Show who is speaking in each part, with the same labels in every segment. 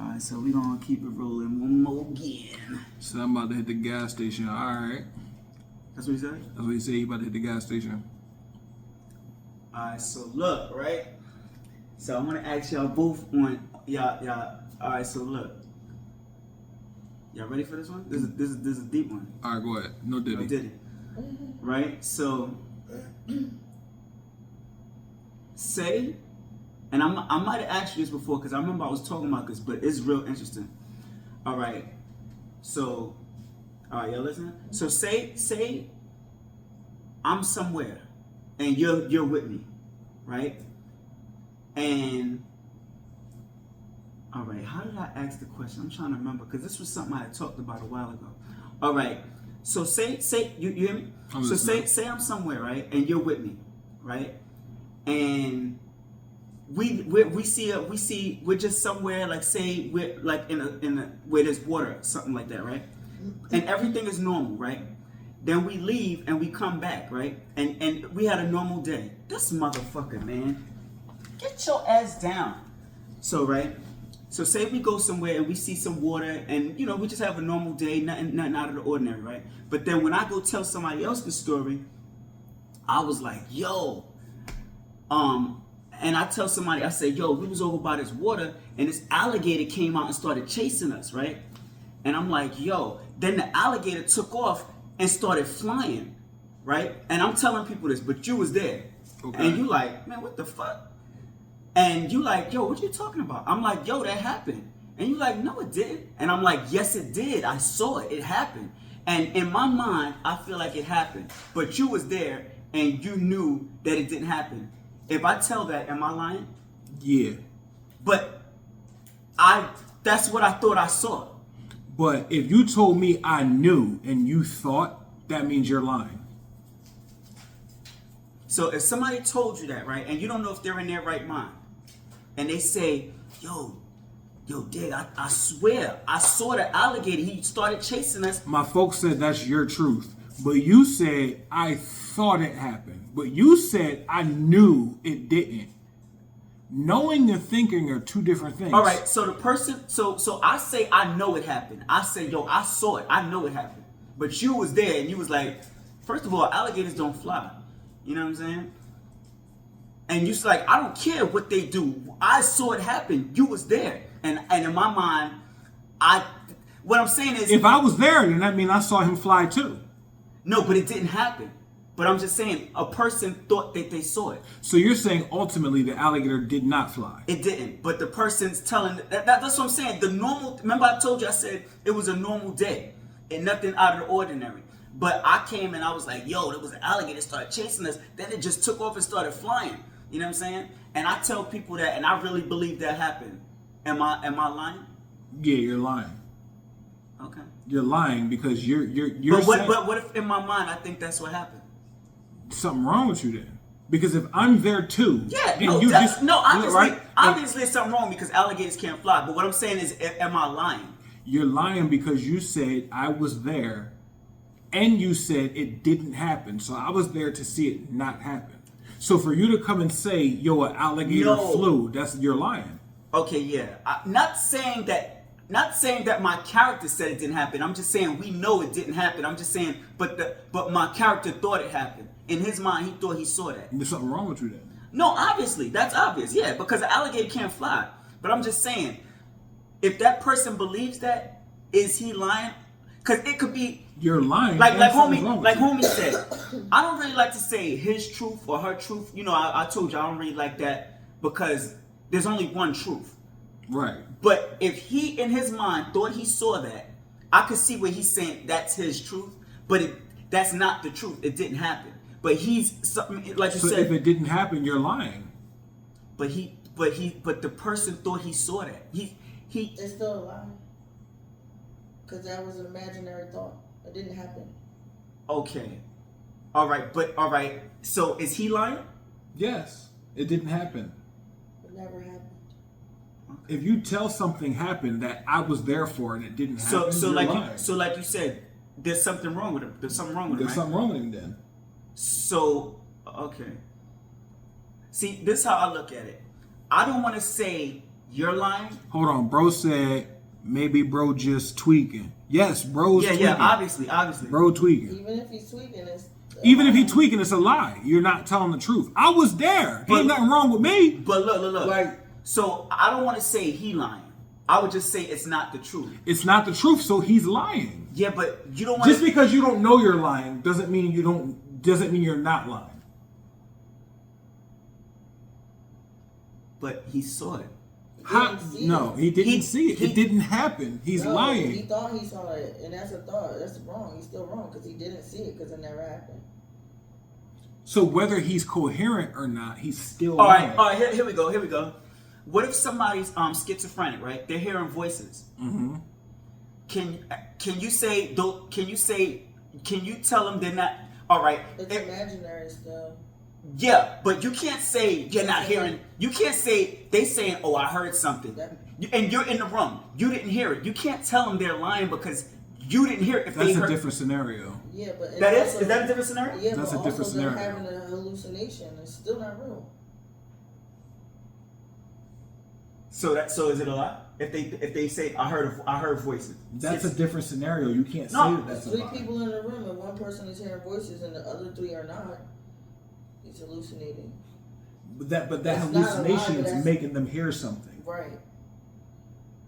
Speaker 1: Alright, so we gonna keep it rolling one more again.
Speaker 2: So I'm about to hit the gas station. All right.
Speaker 1: That's what he said?
Speaker 2: That's what he said. He about to hit the gas station.
Speaker 1: Alright, so look, right? So I'm gonna ask y'all both on y'all. Alright, so look. Y'all ready for this one? This is a deep one.
Speaker 2: All right, go ahead. No Diddy.
Speaker 1: No Diddy. Right? So say, and I might have asked you this before because I remember I was talking about this, but it's real interesting. All right. So, all right, y'all listening? So say I'm somewhere and you're with me, right? And all right, how did I ask the question? I'm trying to remember because this was something I had talked about a while ago. All right. So say you hear me? So say I'm somewhere, right? And you're with me, right? And we're just somewhere, like say we're like in a where there's water, something like that, right? And everything is normal, right? Then we leave and we come back, right? And we had a normal day. This motherfucker, man, get your ass down. So right. So say we go somewhere and we see some water and, you know, we just have a normal day, nothing out of the ordinary, right? But then when I go tell somebody else the story, I was like, yo, and I tell somebody, I say, yo, we was over by this water and this alligator came out and started chasing us, right? And I'm like, yo, then the alligator took off and started flying, right? And I'm telling people this, but you was there. Okay. And you like, man, what the fuck? And you like, yo, what you talking about? I'm like, yo, that happened. And you like, no, it didn't. And I'm like, yes, it did. I saw it. It happened. And in my mind, I feel like it happened. But you was there and you knew that it didn't happen. If I tell that, am I lying?
Speaker 2: Yeah.
Speaker 1: But that's what I thought I saw.
Speaker 2: But if you told me I knew and you thought, that means you're lying.
Speaker 1: So if somebody told you that, right, and you don't know if they're in their right mind, and they say, yo, Dig, I swear, I saw the alligator. He started chasing us.
Speaker 2: My folks said that's your truth. But you said, I thought it happened. But you said, I knew it didn't. Knowing and thinking are two different things.
Speaker 1: All right, so the person, so I say, I know it happened. I say, yo, I saw it. I know it happened. But you was there, and you was like, first of all, alligators don't fly. You know what I'm saying? And you're like, I don't care what they do. I saw it happen. You was there. And in my mind, what I'm saying is...
Speaker 2: If I was there, then that means I saw him fly too.
Speaker 1: No, but it didn't happen. But I'm just saying, a person thought that they saw it.
Speaker 2: So you're saying ultimately the alligator did not fly.
Speaker 1: It didn't. But the person's telling... That's what I'm saying. The normal... Remember I told you, I said it was a normal day. And nothing out of the ordinary. But I came and I was like, yo, there was an alligator started chasing us. Then it just took off and started flying. You know what I'm saying? And I tell people that, and I really believe that happened. Am I lying?
Speaker 2: Yeah, you're lying.
Speaker 1: Okay.
Speaker 2: You're lying because you're
Speaker 1: but what if in my mind I think that's what happened?
Speaker 2: Something wrong with you then. Because if I'm there too,
Speaker 1: yeah,
Speaker 2: then
Speaker 1: obviously there's something wrong because alligators can't fly. But what I'm saying is, am I lying?
Speaker 2: You're lying because you said I was there, and you said it didn't happen. So I was there to see it not happen. So for you to come and say, yo, an alligator flew, you're lying.
Speaker 1: Okay, yeah. Not saying that my character said it didn't happen. I'm just saying we know it didn't happen. I'm just saying, but my character thought it happened. In his mind, he thought he saw that.
Speaker 2: There's something wrong with you then.
Speaker 1: No, obviously. That's obvious, yeah, because an alligator can't fly. But I'm just saying, if that person believes that, is he lying? Because it could be...
Speaker 2: You're lying.
Speaker 1: Like homie said, I don't really like to say his truth or her truth. You know, I told you I don't really like that because there's only one truth.
Speaker 2: Right.
Speaker 1: But if he, in his mind, thought he saw that, I could see where he's saying that's his truth, but that's not the truth. It didn't happen. But he's something like you said.
Speaker 2: So if it didn't happen, you're lying.
Speaker 1: But the person thought he saw that.
Speaker 3: It's still a lie. Because that was an imaginary thought. It didn't happen.
Speaker 1: Okay. All right. So is he lying?
Speaker 2: Yes. It didn't happen.
Speaker 3: It never happened.
Speaker 1: Okay.
Speaker 2: If you tell something happened that I was there for and it didn't happen,
Speaker 1: so
Speaker 2: you're
Speaker 1: like
Speaker 2: lying.
Speaker 1: like you said, there's something wrong with him. There's something wrong with him.
Speaker 2: There's something wrong with him then.
Speaker 1: So, okay. See, this is how I look at it. I don't want to say you're lying.
Speaker 2: Hold on, bro said maybe bro just tweaking. Yes, bro's tweaking.
Speaker 1: Yeah, obviously.
Speaker 2: Bro tweaking.
Speaker 3: Even if he's tweaking, it's
Speaker 2: Even if he tweaking, it's a lie. You're not telling the truth. I was there. Ain't nothing wrong with me.
Speaker 1: But look.
Speaker 2: Like,
Speaker 1: so I don't want to say he lying. I would just say it's not the truth.
Speaker 2: it's not the truth, so he's lying.
Speaker 1: Yeah, but you don't want
Speaker 2: Just because you don't know you're lying doesn't mean you're not lying.
Speaker 1: But he saw it.
Speaker 2: How? No, he didn't see it. It didn't happen. He's
Speaker 3: No,
Speaker 2: lying.
Speaker 3: He thought he saw it, and that's a thought. That's wrong. He's still wrong because he didn't see it because it never happened.
Speaker 2: So whether he's coherent or not, he's still
Speaker 1: All
Speaker 2: lying.
Speaker 1: right. Here we go. What if somebody's schizophrenic, right? They're hearing voices.
Speaker 2: Mm-hmm.
Speaker 1: Can you say? Can you tell them they're not? All right.
Speaker 3: It's imaginary still.
Speaker 1: Yeah, but you can't say you're not hearing. You can't say they saying, "Oh, I heard something," and you're in the room. You didn't hear it. You can't tell them they're lying because you didn't hear it. If
Speaker 2: That's
Speaker 1: they
Speaker 2: a
Speaker 1: heard,
Speaker 2: different scenario.
Speaker 3: Yeah, but
Speaker 1: that is that a different scenario?
Speaker 3: Yeah,
Speaker 2: That's
Speaker 3: but
Speaker 2: a different
Speaker 3: also they're
Speaker 2: scenario.
Speaker 3: having a hallucination. It's still not real.
Speaker 1: So is it a lie? If they say I heard voices.
Speaker 2: That's a different scenario. You can't say
Speaker 1: No,
Speaker 2: that that's a
Speaker 3: Three
Speaker 2: lie.
Speaker 3: people in the room and one person is hearing voices and the other three are not. He's hallucinating.
Speaker 2: But that
Speaker 3: It's not a
Speaker 2: hallucination
Speaker 3: lie, but
Speaker 2: is
Speaker 3: that's-
Speaker 2: making them hear something.
Speaker 3: Right.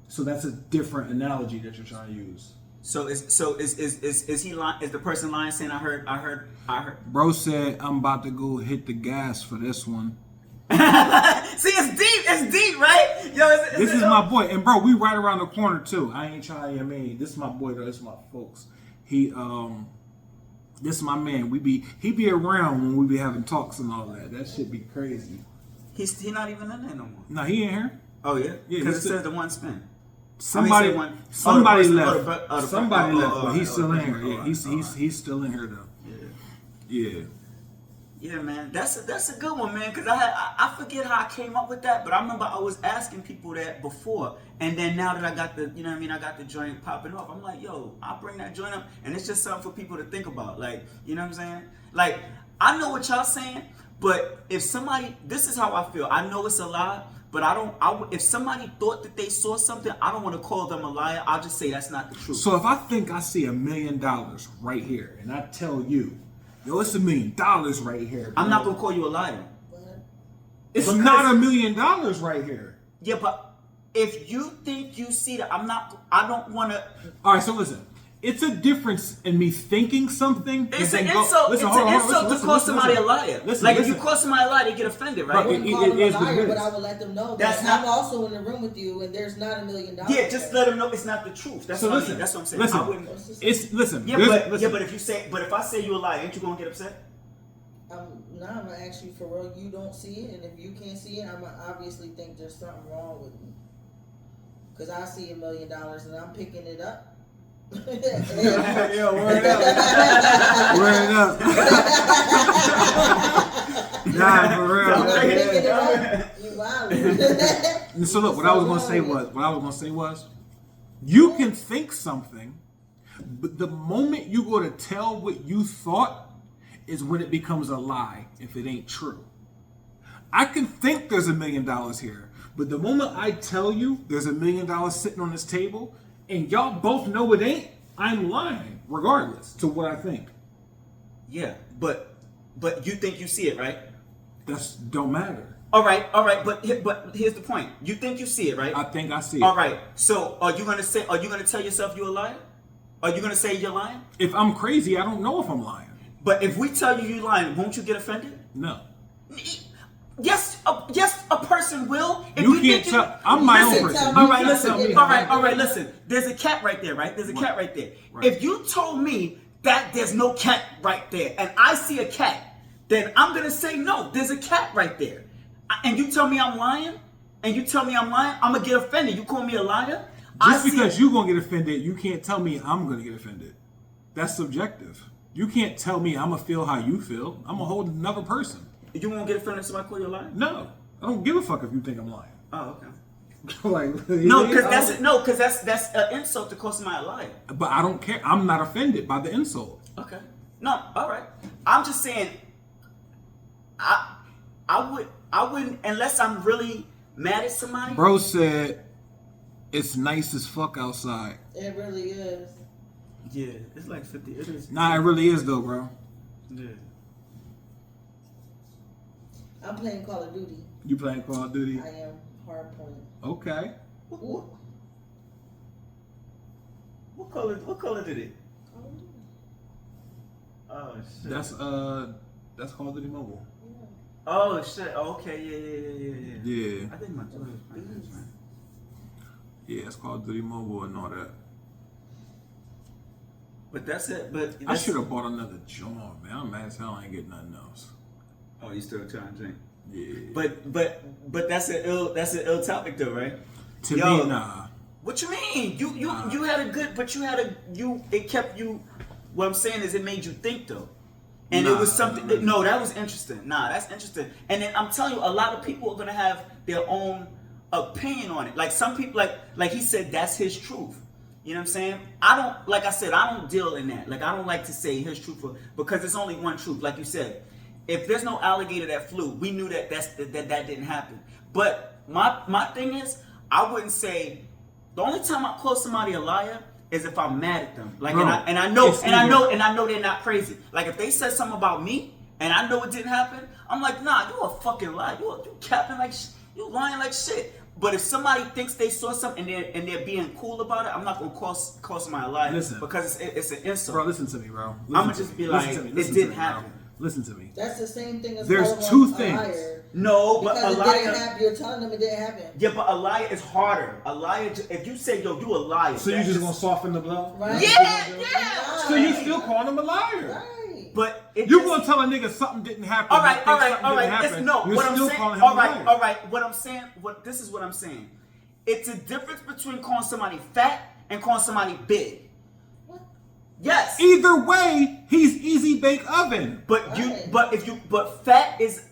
Speaker 2: So that's a different analogy that you're trying to use.
Speaker 1: So is he lying? Is the person lying saying I heard?
Speaker 2: Bro said I'm about to go hit the gas for this one.
Speaker 1: See, it's deep, right? Yo,
Speaker 2: This is my boy, and bro, we right around the corner too. I ain't trying to mean. This is my boy though. This is my folks. This is my man. He be around when we be having talks and all that. That shit be crazy.
Speaker 1: He's not even in there no more.
Speaker 2: No, he ain't here.
Speaker 1: Oh yeah,
Speaker 2: Yeah,
Speaker 1: because
Speaker 2: he's
Speaker 1: it
Speaker 2: still-
Speaker 1: says the one spin.
Speaker 2: Somebody,
Speaker 1: I mean, say one-
Speaker 2: somebody
Speaker 1: oh, the
Speaker 2: left.
Speaker 1: person- oh, the-
Speaker 2: Somebody
Speaker 1: oh,
Speaker 2: left,
Speaker 1: oh,
Speaker 2: but he's
Speaker 1: oh,
Speaker 2: still
Speaker 1: oh,
Speaker 2: in here.
Speaker 1: oh,
Speaker 2: Yeah, he's still in here though. Yeah.
Speaker 1: Yeah, man, that's a good one, man. Cause I forget how I came up with that, but I remember I was asking people that before, and then now that I got the, I got the joint popping off, I'm like, yo, I'll bring that joint up, and it's just something for people to think about, like, you know what I'm saying? Like, I know what y'all saying, but if somebody, this is how I feel. I know it's a lie, but if somebody thought that they saw something, I don't want to call them a liar. I'll just say that's not the truth.
Speaker 2: So if I think I see $1 million right here, and I tell you, yo, it's $1 million right here.
Speaker 1: I'm not gonna call you a liar.
Speaker 3: But
Speaker 2: It's
Speaker 1: because-
Speaker 2: not $1 million right here.
Speaker 1: Yeah, but if you think you see that, I don't want to.
Speaker 2: All right, so listen. It's a difference in me thinking something.
Speaker 1: It's
Speaker 2: and
Speaker 1: an
Speaker 2: then go-
Speaker 1: insult.
Speaker 2: Listen,
Speaker 1: It's
Speaker 2: hold
Speaker 1: an
Speaker 2: on,
Speaker 1: insult
Speaker 2: listen,
Speaker 1: to call
Speaker 2: listen,
Speaker 1: somebody
Speaker 2: listen.
Speaker 1: a liar.
Speaker 2: Listen,
Speaker 1: Like if
Speaker 2: listen.
Speaker 1: you call somebody a liar, they get offended,
Speaker 2: Bro,
Speaker 1: right?
Speaker 3: I wouldn't
Speaker 2: it
Speaker 3: call them a
Speaker 2: is what it
Speaker 3: liar,
Speaker 2: is.
Speaker 3: but I would let them know
Speaker 1: That's
Speaker 3: that I'm
Speaker 1: not-
Speaker 3: also in the room with you and there's not $1 million.
Speaker 1: Yeah, just let them know it's not the truth. That's
Speaker 2: So
Speaker 1: what I
Speaker 2: listen,
Speaker 1: mean. That's what I'm saying.
Speaker 2: listen.
Speaker 1: I wouldn't.
Speaker 2: Listen.
Speaker 1: Yeah,
Speaker 2: there's-
Speaker 1: but
Speaker 2: listen.
Speaker 1: if I say you a liar, ain't you gonna get upset?
Speaker 3: I'm gonna ask you for real. You don't see it, and if you can't see it, I'm gonna obviously think there's something wrong with me. Cause I see $1 million and I'm picking it up.
Speaker 2: Yo, word up. Word up. Nah, for real.
Speaker 3: I'm not picking it
Speaker 1: Yeah.
Speaker 3: up. You wild.
Speaker 2: And so look, what I was gonna say was, you can think something, but the moment you go to tell what you thought is when it becomes a lie if it ain't true. I can think there's $1 million here, but the moment I tell you there's $1 million sitting on this table, and y'all both know it ain't, I'm lying, regardless to what I think.
Speaker 1: Yeah, but you think you see it, right?
Speaker 2: That's don't matter.
Speaker 1: All right. But here's the point. You think you see it, right?
Speaker 2: I think I see it.
Speaker 1: All right. So are you gonna tell yourself you're a liar? Are you gonna say you're lying?
Speaker 2: If I'm crazy, I don't know if I'm lying.
Speaker 1: But if we tell you you're lying, won't you get offended?
Speaker 2: No.
Speaker 1: Yes, a person will. If
Speaker 2: You can't
Speaker 1: think
Speaker 2: tell. I'm my own
Speaker 3: Listen,
Speaker 2: person.
Speaker 3: tell
Speaker 2: You
Speaker 1: All right,
Speaker 2: can't
Speaker 1: listen.
Speaker 2: tell me
Speaker 1: All
Speaker 2: how
Speaker 1: right, listen. There's a cat right there, right? There's a cat right there.
Speaker 2: Right.
Speaker 1: If you told me that there's no cat right there, and I see a cat, then I'm gonna say no. There's a cat right there, and you tell me I'm lying, I'm gonna get offended. You call me a liar?
Speaker 2: Just because you're gonna get offended, you can't tell me I'm gonna get offended. That's subjective. You can't tell me I'm gonna feel how you feel. I'm a whole another person.
Speaker 1: you won't get offended if somebody call you a liar?
Speaker 2: No, I don't give a fuck if you think I'm lying.
Speaker 1: Oh, okay.
Speaker 2: Like
Speaker 1: No, because that's an insult to call somebody a liar.
Speaker 2: But I don't care. I'm not offended by the insult.
Speaker 1: Okay. No, all right. I'm just saying I wouldn't unless I'm really mad at somebody.
Speaker 2: Bro said it's nice as fuck outside.
Speaker 3: It really is.
Speaker 1: Yeah, it's like 50. It is.
Speaker 2: Nah, it really is though, bro.
Speaker 1: Yeah.
Speaker 3: I'm playing Call of Duty.
Speaker 2: You playing Call of Duty?
Speaker 3: I am Hardpoint.
Speaker 2: Okay.
Speaker 3: Ooh.
Speaker 1: What color did it?
Speaker 3: Call of Duty.
Speaker 1: Oh shit.
Speaker 2: That's Call of Duty Mobile.
Speaker 1: Oh shit. Okay. Yeah.
Speaker 2: Yeah.
Speaker 1: I think my daughter's playing this, man.
Speaker 2: Yeah, it's Call of Duty Mobile and all that.
Speaker 1: But that's it. But
Speaker 2: I
Speaker 1: that's,
Speaker 2: should have bought another joint, man. I'm mad as hell I ain't getting nothing else.
Speaker 1: Oh, you still trying to drink?
Speaker 2: Yeah.
Speaker 1: But that's an ill topic though, right?
Speaker 2: To
Speaker 1: Yo,
Speaker 2: me, nah.
Speaker 1: What you mean? You had a good, but it kept you. What I'm saying is, it made you think though, and it was something. No, that was interesting. Nah, that's interesting. And then I'm telling you, a lot of people are gonna have their own opinion on it. Like some people, like he said, that's his truth. You know what I'm saying? Like I said, I don't deal in that. Like I don't like to say his truth because it's only one truth. Like you said, if there's no alligator that flew, we knew that that didn't happen. But my thing is, I wouldn't say. The only time I call somebody a liar is if I'm mad at them. Like,
Speaker 2: Bro,
Speaker 1: and I know they're not crazy. Like if they said something about me and I know it didn't happen, I'm like, nah, you a fucking liar. You capping like you lying like shit. But if somebody thinks they saw something and they're being cool about it, I'm not gonna call somebody a liar.
Speaker 2: Listen.
Speaker 1: Because it's an insult.
Speaker 2: Bro, listen to me, bro.
Speaker 1: I'ma just be like, it didn't happen.
Speaker 2: Listen to me.
Speaker 3: That's the same thing as
Speaker 2: There's
Speaker 3: calling
Speaker 2: two
Speaker 3: one a
Speaker 2: things.
Speaker 3: liar.
Speaker 1: No, but
Speaker 3: Because
Speaker 1: a
Speaker 3: it
Speaker 1: liar.
Speaker 3: didn't happen. You're telling them it didn't happen.
Speaker 1: Yeah, but a liar is harder. A liar, if you say, yo, you a liar.
Speaker 2: So you just gonna soften the blow?
Speaker 3: Right?
Speaker 1: Yeah.
Speaker 2: So you still calling him a liar?
Speaker 3: Right.
Speaker 1: But it
Speaker 2: You
Speaker 1: just-
Speaker 2: gonna tell a nigga something didn't happen?
Speaker 1: All right.
Speaker 2: Something
Speaker 1: It's,
Speaker 2: didn't
Speaker 1: no,
Speaker 2: happen,
Speaker 1: what
Speaker 2: you're
Speaker 1: I'm
Speaker 2: still
Speaker 1: saying.
Speaker 2: calling him a liar.
Speaker 1: All right. What I'm saying. This is what I'm saying. It's a difference between calling somebody fat and calling somebody big.
Speaker 3: What?
Speaker 1: Yes.
Speaker 2: Either way, he's easy bake oven.
Speaker 1: But
Speaker 3: Right.
Speaker 1: but fat is.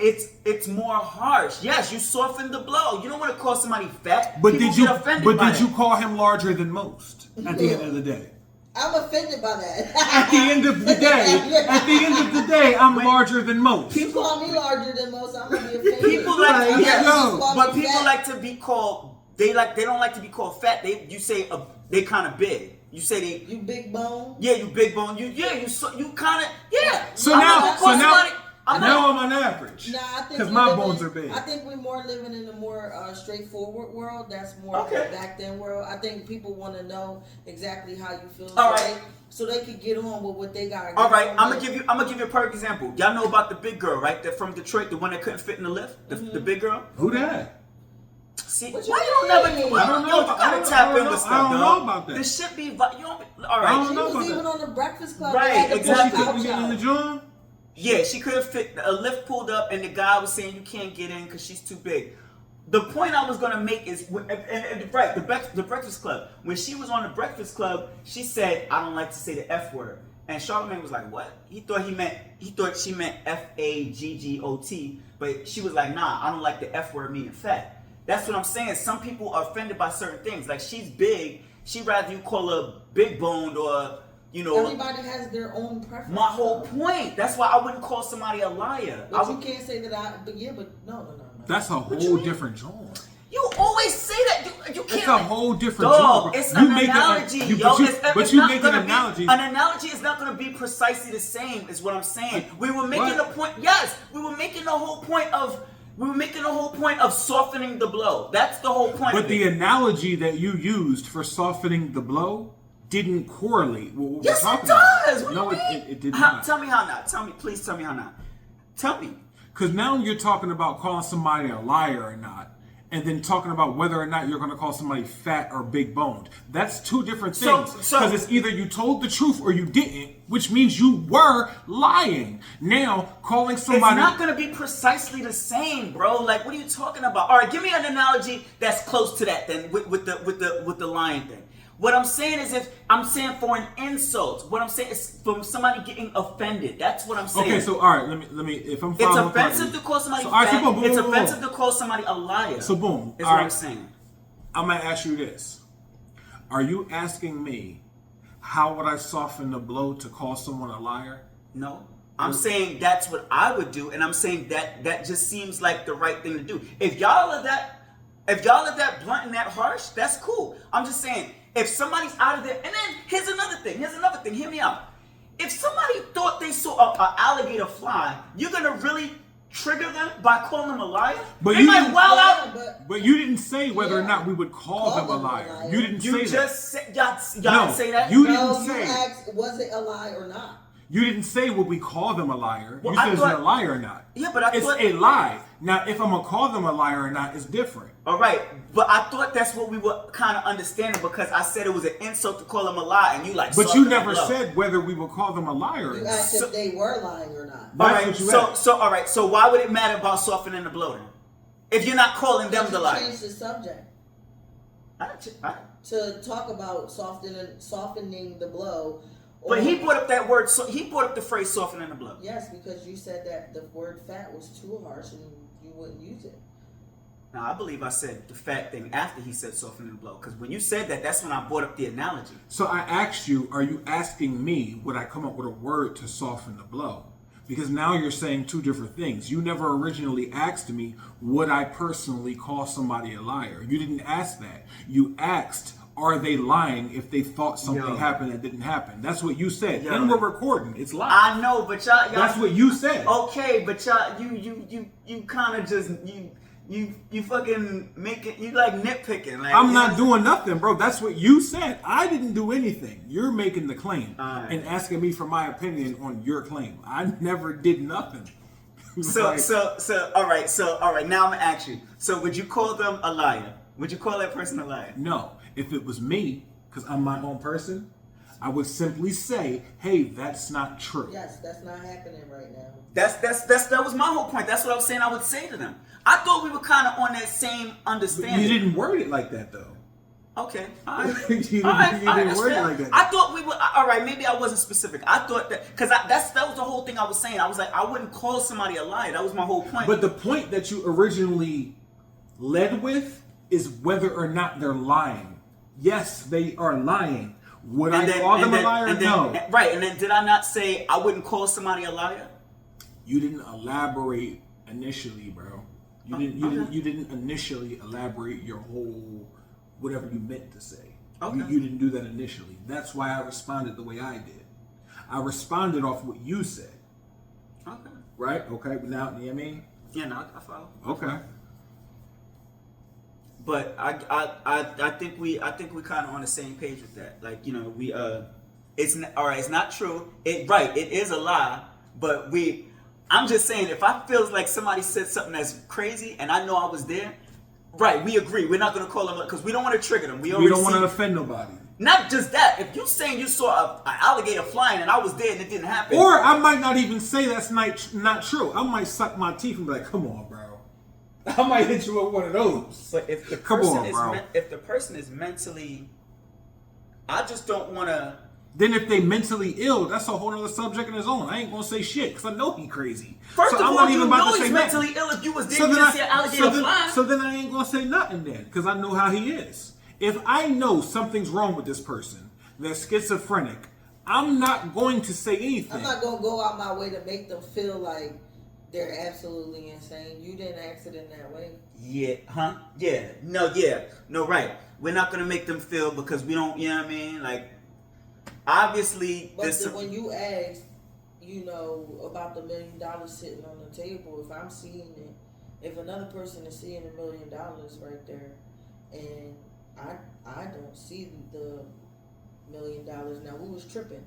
Speaker 1: It's more harsh. Yes, you soften the blow. You don't want to call somebody fat.
Speaker 2: But
Speaker 1: People
Speaker 2: did you?
Speaker 1: get offended
Speaker 2: But
Speaker 1: by
Speaker 2: did you
Speaker 1: that.
Speaker 2: call him larger than most? At the end of the day.
Speaker 3: I'm offended by that.
Speaker 2: At the end of the day. At the end of the day, I'm larger than most.
Speaker 3: You call me larger than most, I'm gonna be offended.
Speaker 1: People like
Speaker 2: Right,
Speaker 1: yes,
Speaker 2: yo.
Speaker 1: but people like to be called. They don't like to be called fat. You say they kind of big. You say they.
Speaker 3: You big bone.
Speaker 1: Yeah, you big bone. You kind of
Speaker 2: So
Speaker 1: I'm
Speaker 2: now,
Speaker 1: not gonna call somebody-
Speaker 2: now I'm on average.
Speaker 3: Nah, I think
Speaker 2: Because
Speaker 3: we
Speaker 2: my
Speaker 3: live
Speaker 2: bones
Speaker 3: in-
Speaker 2: are big.
Speaker 3: I think we're more living in a more straightforward world. That's more
Speaker 1: Okay.
Speaker 3: of a back then world. I think people want to know exactly how you feel,
Speaker 1: All right.
Speaker 3: so they could get on with what they got.
Speaker 1: All right, I'm gonna give you a perfect example. Y'all know about the big girl, right? That from Detroit, the one that couldn't fit in the lift, the big girl.
Speaker 2: Who that?
Speaker 1: See,
Speaker 3: What
Speaker 1: why
Speaker 3: you
Speaker 1: you don't never?
Speaker 3: mean?
Speaker 1: Why
Speaker 2: I don't
Speaker 1: you
Speaker 2: know
Speaker 1: you
Speaker 2: about-
Speaker 1: gotta
Speaker 2: I don't-
Speaker 1: tap
Speaker 2: I don't
Speaker 1: in
Speaker 2: know-
Speaker 1: with stuff,
Speaker 2: I don't know
Speaker 1: dog.
Speaker 2: about that.
Speaker 1: The shit be, you don't. All
Speaker 2: I
Speaker 1: right.
Speaker 2: don't
Speaker 3: She
Speaker 2: know
Speaker 3: was
Speaker 2: about
Speaker 3: even
Speaker 2: that.
Speaker 3: on the Breakfast Club.
Speaker 1: Right,
Speaker 3: They had the
Speaker 1: exactly.
Speaker 2: She
Speaker 3: couch
Speaker 2: couldn't get in the
Speaker 3: out.
Speaker 2: joint?
Speaker 1: Yeah, she couldn't fit. A lift pulled up, and the guy was saying you can't get in because she's too big. The point I was gonna make is, right, the Breakfast Club. When she was on the Breakfast Club, she said, "I don't like to say the F word," and Charlamagne was like, "What?" He thought she meant FAGGOT, but she was like, "Nah, I don't like the F word meaning fat." That's what I'm saying. Some people are offended by certain things. Like she's big, she'd rather you call her big boned or
Speaker 3: Everybody has their own preference.
Speaker 1: My whole point. That's why I wouldn't call somebody a liar.
Speaker 3: But you can't say that but no.
Speaker 2: That's a
Speaker 1: you
Speaker 2: whole
Speaker 1: mean?
Speaker 2: different joint.
Speaker 1: You always say that. You can't.
Speaker 2: It's a whole different
Speaker 1: Dog,
Speaker 2: joint.
Speaker 1: it's
Speaker 2: You
Speaker 1: an
Speaker 2: make it-
Speaker 1: analogy,
Speaker 2: you-
Speaker 1: yo.
Speaker 2: But you
Speaker 1: not
Speaker 2: make an
Speaker 1: gonna be-
Speaker 2: analogy.
Speaker 1: An analogy is not going to be precisely the same, is what I'm saying. We were making
Speaker 2: What?
Speaker 1: a point. Yes, we were making the whole point of softening the blow. That's the whole point.
Speaker 2: But
Speaker 1: of
Speaker 2: the
Speaker 1: it.
Speaker 2: analogy that you used for softening the blow didn't correlate with what we're
Speaker 1: Yes, it
Speaker 2: talking
Speaker 1: does.
Speaker 2: about.
Speaker 1: What
Speaker 2: No,
Speaker 1: do you mean?
Speaker 2: it did
Speaker 1: How-
Speaker 2: not.
Speaker 1: Tell me how not. Please tell me how not. Tell me.
Speaker 2: Because now you're talking about calling somebody a liar or not, and then talking about whether or not you're going to call somebody fat or big boned. That's two different
Speaker 1: So-
Speaker 2: things.
Speaker 1: so-
Speaker 2: Because it's either you told the truth or you didn't, which means you were lying. Now, calling somebody...
Speaker 1: It's not going to be precisely the same, bro. Like, what are you talking about? All right, give me an analogy that's close to that then with the lion thing. What I'm saying is, if I'm saying for an insult, what I'm saying is from somebody getting offended. That's what I'm saying.
Speaker 2: Okay, so all right, let me. If I'm
Speaker 1: it's
Speaker 2: following
Speaker 1: offensive
Speaker 2: correctly-
Speaker 1: to call somebody
Speaker 2: So, all right, so
Speaker 1: fat.
Speaker 2: boom, boom,
Speaker 1: It's
Speaker 2: boom, boom,
Speaker 1: offensive
Speaker 2: boom.
Speaker 1: to call somebody a liar.
Speaker 2: So boom.
Speaker 1: Is
Speaker 2: All
Speaker 1: what
Speaker 2: right.
Speaker 1: I'm saying.
Speaker 2: I'm gonna ask you this: are you asking me how would I soften the blow to call someone a liar?
Speaker 1: No, I'm saying that's what I would do, and I'm saying that just seems like the right thing to do. If y'all are that blunt and that harsh, that's cool. I'm just saying, if somebody's out of there, and then here's another thing. Hear me out. If somebody thought they saw an alligator fly, you're gonna really trigger them by calling them a liar?
Speaker 2: But
Speaker 1: they
Speaker 2: you
Speaker 1: might
Speaker 2: didn't-
Speaker 1: wild out.
Speaker 2: But you didn't say whether or
Speaker 3: Yeah.
Speaker 2: not we would call them a liar. You didn't
Speaker 1: You
Speaker 2: say that.
Speaker 1: just said y'all
Speaker 2: No,
Speaker 1: didn't say that.
Speaker 2: you
Speaker 3: No,
Speaker 2: didn't
Speaker 3: you
Speaker 2: say.
Speaker 3: asked, was it a lie or not?
Speaker 2: You didn't say would we call them a liar.
Speaker 1: Well,
Speaker 2: You
Speaker 1: I
Speaker 2: said is
Speaker 1: thought-
Speaker 2: it a lie or not?
Speaker 1: Yeah, but I
Speaker 2: it's
Speaker 1: thought-
Speaker 2: a lie. Now, if I'm gonna call them a liar or not, is different.
Speaker 1: All right, but I thought that's what we were kind of understanding because I said it was an insult to call them a lie, and you like.
Speaker 2: But
Speaker 1: softened
Speaker 2: you
Speaker 1: it
Speaker 2: never
Speaker 1: up.
Speaker 2: said whether we would call them a liar or
Speaker 3: You
Speaker 2: not.
Speaker 3: asked
Speaker 1: So-
Speaker 3: if they were lying or not.
Speaker 1: All
Speaker 2: That's
Speaker 1: right,
Speaker 2: what you asked.
Speaker 1: all right. So why would it matter about softening the blow then? If you're not calling them
Speaker 3: Did
Speaker 1: the
Speaker 3: you
Speaker 1: lie.
Speaker 3: change the subject to talk about softening the blow?
Speaker 1: But
Speaker 3: or-
Speaker 1: he brought up that word. So he brought up the phrase "softening the blow."
Speaker 3: Yes, because you said that the word fat was too harsh and you wouldn't use it.
Speaker 1: Now I believe I said the fat thing after he said "softening the blow" because when you said that, that's when I brought up the analogy.
Speaker 2: So I asked you, are you asking me would I come up with a word to soften the blow? Because now you're saying two different things. You never originally asked me, would I personally call somebody a liar? You didn't ask that. You asked, are they lying if they thought something
Speaker 1: Yo.
Speaker 2: happened that didn't happen? That's what you said.
Speaker 1: Yo.
Speaker 2: And we're recording. It's live.
Speaker 1: I know, but y'all.
Speaker 2: That's what you said.
Speaker 1: Okay, but y'all, you kind of just you fucking make it. You like nitpicking. Like
Speaker 2: I'm not doing nothing, bro. That's what you said. I didn't do anything. You're making the claim
Speaker 1: Alright.
Speaker 2: and asking me for my opinion on your claim. I never did nothing.
Speaker 1: So all right. Now I'm gonna ask you. So would you call them a liar? Would you call that person a liar?
Speaker 2: No, if it was me, because I'm my own person, I would simply say, hey, that's not true.
Speaker 3: Yes, that's not happening right now.
Speaker 1: That was my whole point. That's what I was saying. I would say to them. I thought we were kind of on that same
Speaker 2: But
Speaker 1: understanding.
Speaker 2: you didn't word it like that, though.
Speaker 1: Okay. All right.
Speaker 2: You didn't-
Speaker 1: All right,
Speaker 2: you
Speaker 1: all right,
Speaker 2: didn't
Speaker 1: that's
Speaker 2: word it
Speaker 1: fair.
Speaker 2: like that.
Speaker 1: I thought we were. All right. Maybe I wasn't specific. I thought that because that was the whole thing I was saying. I was like, I wouldn't call somebody a liar. That was my whole point.
Speaker 2: But the point that you originally led with is whether or not they're lying. Yes, they are lying. Would I call them a liar? No.
Speaker 1: Right. And then did I not say I wouldn't call somebody a liar?
Speaker 2: You didn't elaborate initially, bro. You didn't initially elaborate your whole whatever you meant to say.
Speaker 1: Okay.
Speaker 2: You didn't do that initially. That's why I responded the way I did. I responded off what you said.
Speaker 1: Okay.
Speaker 2: Right? Okay. Now, you know what I mean?
Speaker 1: Yeah. No, I follow.
Speaker 2: Okay.
Speaker 1: But I think we kind of on the same page with that. Like, you know, it's not true. It is a lie. But I'm just saying, if I feel like somebody said something that's crazy and I know I was there, right? We agree. We're not gonna call them because we don't want to trigger them. We
Speaker 2: don't want to offend nobody.
Speaker 1: Not just that. If you saying you saw an alligator flying and I was there and it didn't happen,
Speaker 2: Or I might not even say that's not true. I might suck my teeth and be like, "Come on, bro." I might hit you with one of those.
Speaker 1: but if the
Speaker 2: Come
Speaker 1: person
Speaker 2: on,
Speaker 1: is
Speaker 2: bro.
Speaker 1: if the person is mentally, I just don't want to.
Speaker 2: Then if they mentally ill, that's a whole other subject in its own. I ain't gonna say shit because I know he crazy.
Speaker 1: First
Speaker 2: So
Speaker 1: of
Speaker 2: I'm
Speaker 1: all,
Speaker 2: not
Speaker 1: you
Speaker 2: even about
Speaker 1: know
Speaker 2: to
Speaker 1: he's
Speaker 2: say
Speaker 1: mentally
Speaker 2: nothing.
Speaker 1: ill if you was there
Speaker 2: So
Speaker 1: and
Speaker 2: then,
Speaker 1: you didn't see an alligator flying.
Speaker 2: so then I ain't gonna say nothing then because I know how he is. If I know something's wrong with this person, they're schizophrenic, I'm not going to say anything.
Speaker 3: I'm not gonna go out my way to make them feel like they're absolutely insane. You didn't ask it in that way.
Speaker 1: Yeah, huh? Yeah. No, right. We're not gonna make them feel because we don't, you know what I mean? Like, obviously,
Speaker 3: But
Speaker 1: there's some,
Speaker 3: when you ask, you know, about the $1 million sitting on the table, if I'm seeing it, if another person is seeing $1 million right there, and I don't see the $1 million, now who was tripping?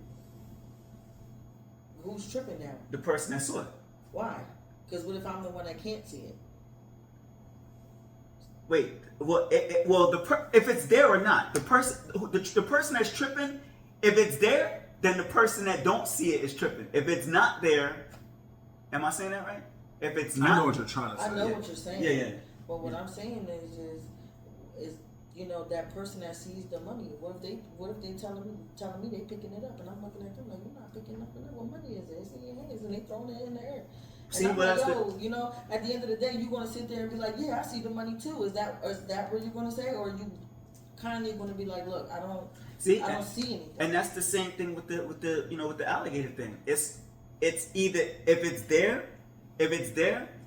Speaker 3: Who's tripping now?
Speaker 1: the person that saw it.
Speaker 3: Why? Because what if I'm the one that can't see it?
Speaker 1: Wait, well, if it's there or not, the person that's tripping, if it's there, then the person that don't see it is tripping. If it's not there, am I saying that right? If it's not,
Speaker 2: I know what you're trying to say.
Speaker 3: I know what you're saying.
Speaker 1: Yeah.
Speaker 3: But what I'm saying is you know, that person that sees the money. What if they telling me they picking it up, and I'm looking at them like, you're not picking up. What money is it? It's in your hands, and they throwing it in the air.
Speaker 1: See,
Speaker 3: And I'm
Speaker 1: but
Speaker 3: like,
Speaker 1: that's
Speaker 3: you know, at the end of the day, you're gonna sit there and be like, yeah, I see the money too. Is that what you're gonna say, or are you kindly gonna be like, look, I don't see anything.
Speaker 1: And that's the same thing with the alligator thing. It's it's either if it's there,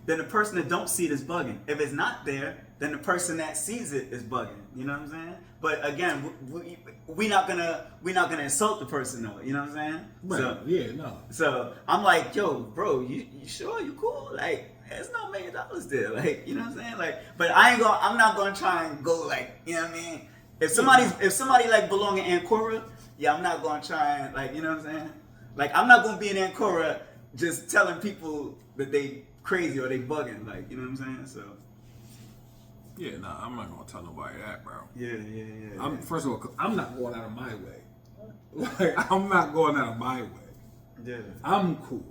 Speaker 1: then the person that don't see it is bugging. If it's not there, then the person that sees it is bugging. You know what I'm saying? But again, we not gonna insult the person though. You know what I'm saying?
Speaker 2: Right.
Speaker 1: So,
Speaker 2: Yeah, no.
Speaker 1: so I'm like, yo, bro, you sure you cool? Like, there's no $1 million there. Like, you know what I'm saying? Like, but I'm not gonna try and go like, you know what I mean? If somebody like belong in Ancora, yeah, I'm not gonna try and like, you know what I'm saying? Like, I'm not gonna be in Ancora just telling people that they crazy or they bugging. Like, you know what I'm saying? So.
Speaker 2: Yeah, nah, I'm not gonna tell nobody that, bro.
Speaker 1: Yeah.
Speaker 2: First of all, 'cause I'm not going out of my way. Like, I'm not going out of my way.
Speaker 1: Yeah.
Speaker 2: I'm cool.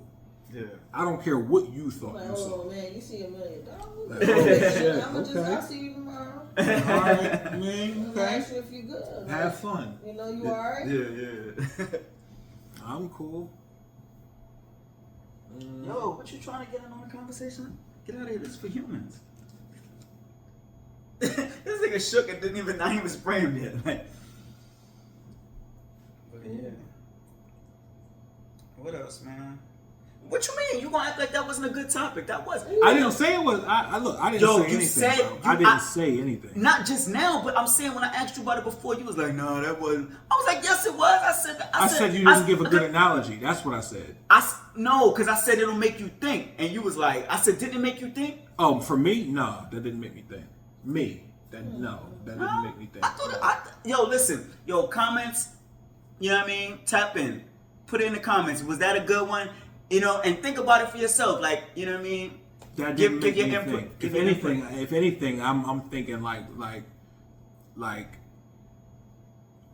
Speaker 1: Yeah.
Speaker 2: I don't care what you thought
Speaker 3: Like,
Speaker 2: you saw.
Speaker 3: oh man, you see $1 million?
Speaker 2: Like, oh, shit,
Speaker 3: I'll see you tomorrow.
Speaker 2: All right, man.
Speaker 3: I'm
Speaker 2: Okay.
Speaker 3: ask you if you good.
Speaker 2: Have fun.
Speaker 3: You know you alright?
Speaker 1: Yeah.
Speaker 2: I'm cool.
Speaker 1: Yo, what you trying to get in on a conversation? Get out of here. This is for humans. This nigga shook and not even spray him yet. Like, but yeah. What else, man? What you mean? You gonna act like that wasn't a good topic? That was.
Speaker 2: I didn't say it was. I didn't
Speaker 1: Yo,
Speaker 2: say
Speaker 1: you
Speaker 2: anything.
Speaker 1: said-
Speaker 2: Bro. I
Speaker 1: you-
Speaker 2: didn't
Speaker 1: I-
Speaker 2: say anything.
Speaker 1: Not just now, but I'm saying when I asked you about it before, you was like, "No, that wasn't." I was like, "Yes, it was."
Speaker 2: I said you didn't give a good analogy. That's what I said.
Speaker 1: No, because I said it'll make you think, and you was like, "I said, didn't it make you think?"
Speaker 2: Oh, for me, no, that didn't make me think. That didn't make me think.
Speaker 1: Yo, listen, comments. You know what I mean? Tap in, put it in the comments. Was that a good one? You know, and think about it for yourself. Like, you know what I mean?
Speaker 2: That didn't make
Speaker 1: your
Speaker 2: me
Speaker 1: input.
Speaker 2: think.
Speaker 1: Give
Speaker 2: If
Speaker 1: your input.
Speaker 2: anything, I'm thinking like,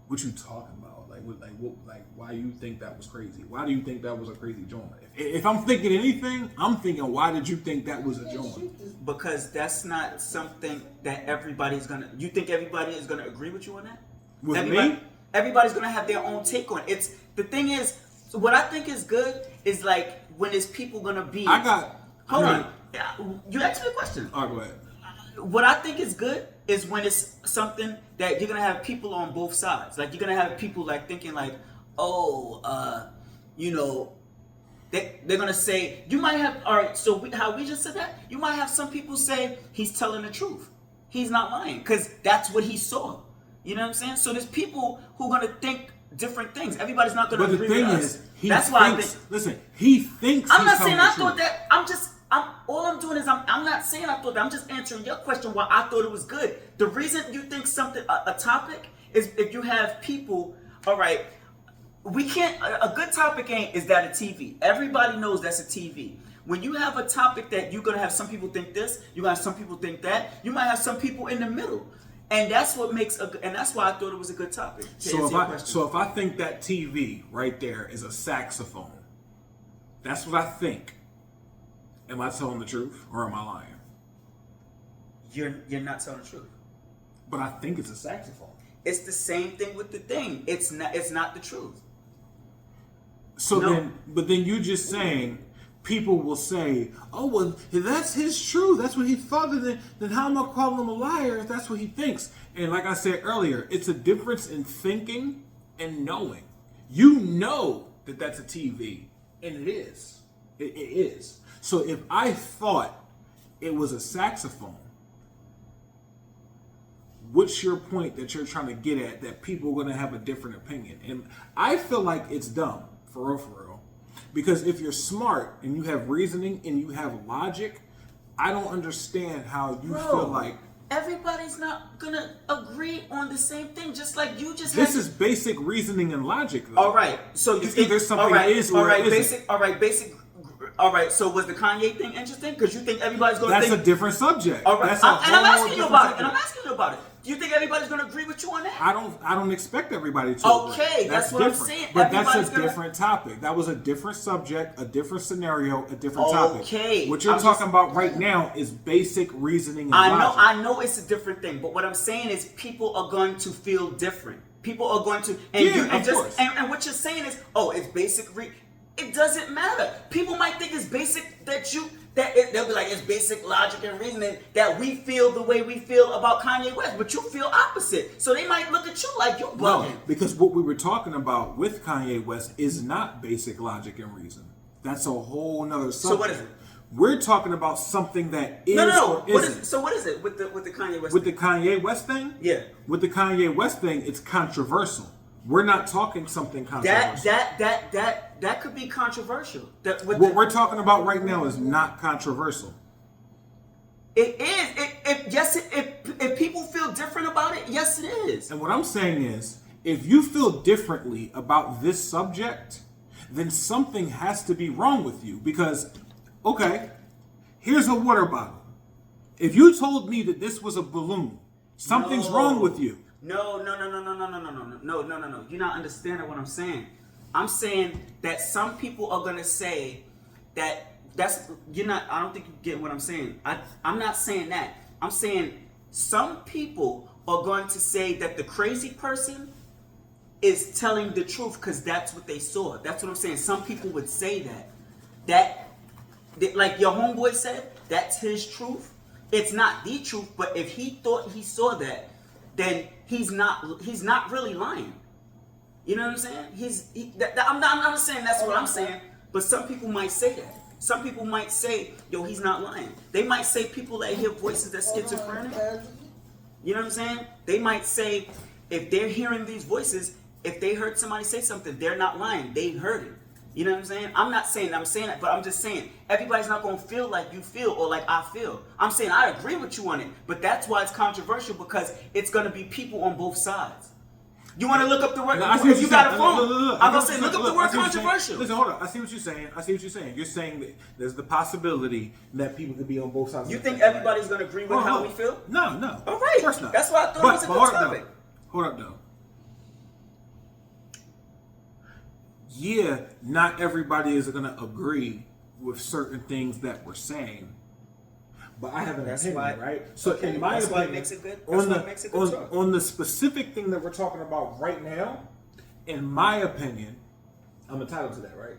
Speaker 2: what you talking about? Like, why you think that was crazy? Why do you think that was a crazy joint? If I'm thinking anything, I'm thinking, why did you think that was a joint?
Speaker 1: Because that's not something that everybody's gonna. You think everybody is gonna agree with you on that?
Speaker 2: With me?
Speaker 1: Everybody's gonna have their own take on it. It's the thing is, so what I think is good is like when there's people gonna be. Hold on. You asked me a question.
Speaker 2: All right, go ahead.
Speaker 1: What I think is good is when it's something that you're gonna have people on both sides. Like you're gonna have people like thinking like, oh, you know, they're gonna say you might have. All right, so how we just said that, you might have some people say he's telling the truth. He's not lying because that's what he saw. You know what I'm saying? So there's people who are gonna think different things. Everybody's not gonna
Speaker 2: But the
Speaker 1: agree
Speaker 2: thing
Speaker 1: with us.
Speaker 2: is, he
Speaker 1: That's why I
Speaker 2: thinks.
Speaker 1: think.
Speaker 2: Listen, he thinks.
Speaker 1: I'm not
Speaker 2: he's
Speaker 1: saying
Speaker 2: telling
Speaker 1: I
Speaker 2: the
Speaker 1: thought
Speaker 2: truth.
Speaker 1: that. All I'm doing is I'm not saying I thought that. I'm just answering your question why I thought it was good. The reason you think something a topic is if you have people. All right, we can't. A good topic is that a TV. Everybody knows that's a TV. When you have a topic that you're gonna have some people think this, you're gonna have some people think that. You might have some people in the middle, and that's what makes and that's why I thought it was a good topic.
Speaker 2: So if I think that TV right there is a saxophone, that's what I think. Am I telling the truth or am I lying?
Speaker 1: You're not telling the truth.
Speaker 2: But I think it's a saxophone.
Speaker 1: It's the same thing with the thing. It's not the truth.
Speaker 2: So
Speaker 1: No.
Speaker 2: but then you just saying people will say, oh well, if that's his truth, that's what he thought, then how am I calling him a liar if that's what he thinks? And like I said earlier, it's a difference in thinking and knowing. You know that that's a TV, and it is. It is. So if I thought it was a saxophone, what's your point that you're trying to get at that people are going to have a different opinion? And I feel like it's dumb, for real. Because if you're smart and you have reasoning and you have logic, I don't understand how you feel like...
Speaker 1: Everybody's not going to agree on the same thing, just like you just
Speaker 2: This is basic reasoning and logic, though.
Speaker 1: All right, so you
Speaker 2: It's
Speaker 1: think
Speaker 2: either something
Speaker 1: all right,
Speaker 2: is or
Speaker 1: all right,
Speaker 2: it
Speaker 1: basic,
Speaker 2: isn't.
Speaker 1: all right. So was the Kanye thing interesting? Because you think everybody's going to
Speaker 2: That's
Speaker 1: think
Speaker 2: a different subject.
Speaker 1: all right,
Speaker 2: That's a
Speaker 1: and I'm
Speaker 2: whole
Speaker 1: asking you
Speaker 2: different
Speaker 1: about it.
Speaker 2: subject.
Speaker 1: And I'm asking you about it. Do you think everybody's going to agree with you on that?
Speaker 2: I don't expect everybody to.
Speaker 1: Okay, that's what I'm
Speaker 2: different.
Speaker 1: saying.
Speaker 2: But that's
Speaker 1: Everybody's
Speaker 2: a
Speaker 1: gonna-
Speaker 2: different topic. That was a different subject, a different scenario, a different topic.
Speaker 1: Okay,
Speaker 2: What you're
Speaker 1: I'm
Speaker 2: talking
Speaker 1: just-
Speaker 2: about right now is basic reasoning and logic.
Speaker 1: I know it's a different thing, but what I'm saying is people are going to feel different. People are going to,
Speaker 2: course.
Speaker 1: and what you're saying is, oh, it's basic. It doesn't matter. People might think it's basic they'll be like it's basic logic and reasoning that we feel the way we feel about Kanye West, but you feel opposite. So they might look at you like you bugging.
Speaker 2: No, because what we were talking about with Kanye West is not basic logic and reason. That's a whole nother subject.
Speaker 1: So what is it?
Speaker 2: We're talking about something that is
Speaker 1: No.
Speaker 2: or
Speaker 1: What
Speaker 2: isn't.
Speaker 1: is so? What is it with the Kanye West?
Speaker 2: With the Kanye West thing?
Speaker 1: Yeah.
Speaker 2: With the Kanye West thing, it's controversial. We're not talking something controversial.
Speaker 1: That could be controversial.
Speaker 2: What we're talking about right now is not controversial.
Speaker 1: It is. If people feel different about it, yes, it is.
Speaker 2: And what I'm saying is, if you feel differently about this subject, then something has to be wrong with you. Because, okay, here's a water bottle. If you told me that this was a balloon, something's wrong with you.
Speaker 1: No. You're not understanding what I'm saying. I'm saying that some people are gonna say you're not. I don't think you get what I'm saying. I'm not saying that. I'm saying some people are going to say that the crazy person is telling the truth because that's what they saw. That's what I'm saying. Some people would say that like your homeboy said, that's his truth. It's not the truth, but if he thought he saw that, then he's not really lying. You know what I'm saying? I'm not saying that's what I'm saying, but some people might say that. Some people might say, yo, he's not lying. They might say people that hear voices that's schizophrenic. You know what I'm saying? They might say, if they're hearing these voices, if they heard somebody say something, they're not lying. They heard it. You know what I'm saying? I'm not saying I'm saying that, but I'm just saying everybody's not going to feel like you feel or like I feel. I'm saying I agree with you on it, but that's why it's controversial because it's going to be people on both sides. You want to look up the word? If you got a phone, I'm going to say look up the word controversial.
Speaker 2: Listen, hold on. I see what you're saying. You're saying that there's the possibility that people could be on both sides.
Speaker 1: You think everybody's going to agree with how we feel?
Speaker 2: No.
Speaker 1: All right.
Speaker 2: Of course not.
Speaker 1: That's why I thought it was a good topic.
Speaker 2: Hold up, though. Yeah, not everybody is going to agree with certain things that we're saying, but I have an opinion, right? So in my opinion,
Speaker 1: why it makes it good. That's why it makes it good talk.
Speaker 2: On the specific thing that we're talking about right now, in my opinion, I'm entitled to that, right?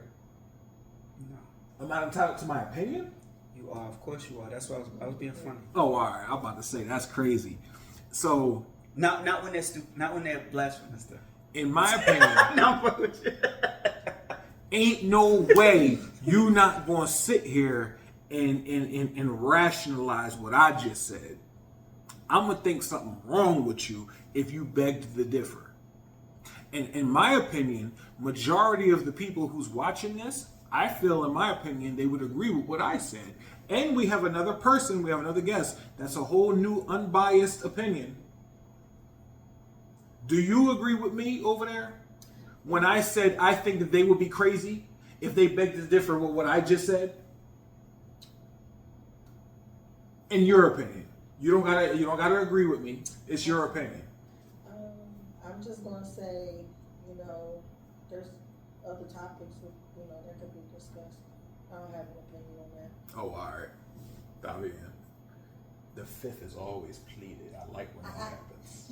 Speaker 1: No.
Speaker 2: I'm not entitled to my opinion?
Speaker 1: You are, of course you are. That's why I was being funny.
Speaker 2: Oh, all right. I'm about to say that's crazy. So
Speaker 1: not when they're blasphemous stuff.
Speaker 2: In my opinion,
Speaker 1: No,
Speaker 2: ain't no way you not gonna sit here and rationalize what I just said. I'm gonna think something wrong with you if you beg to differ. And in my opinion, majority of the people who's watching this, I feel, in my opinion, they would agree with what I said. And we have another person, we have another guest. That's a whole new unbiased opinion. Do you agree with me over there? When I said I think that they would be crazy if they begged to differ with what I just said? In your opinion. You don't gotta agree with me. It's your opinion.
Speaker 3: I'm just gonna say, there's other topics that could be discussed. I don't have an opinion on that.
Speaker 2: Oh, all right. Está bien. The fifth is always pleaded. I like when that happens.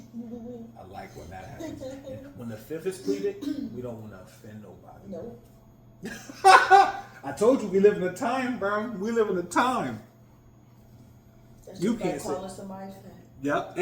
Speaker 2: I like when that happens. And when the fifth is pleaded, we don't want to offend nobody.
Speaker 3: No.
Speaker 2: I told you we live in a time, bro. We live in a time.
Speaker 3: That's
Speaker 2: You
Speaker 3: just
Speaker 2: can't
Speaker 3: like
Speaker 2: say.
Speaker 3: calling somebody fat.
Speaker 2: Yep.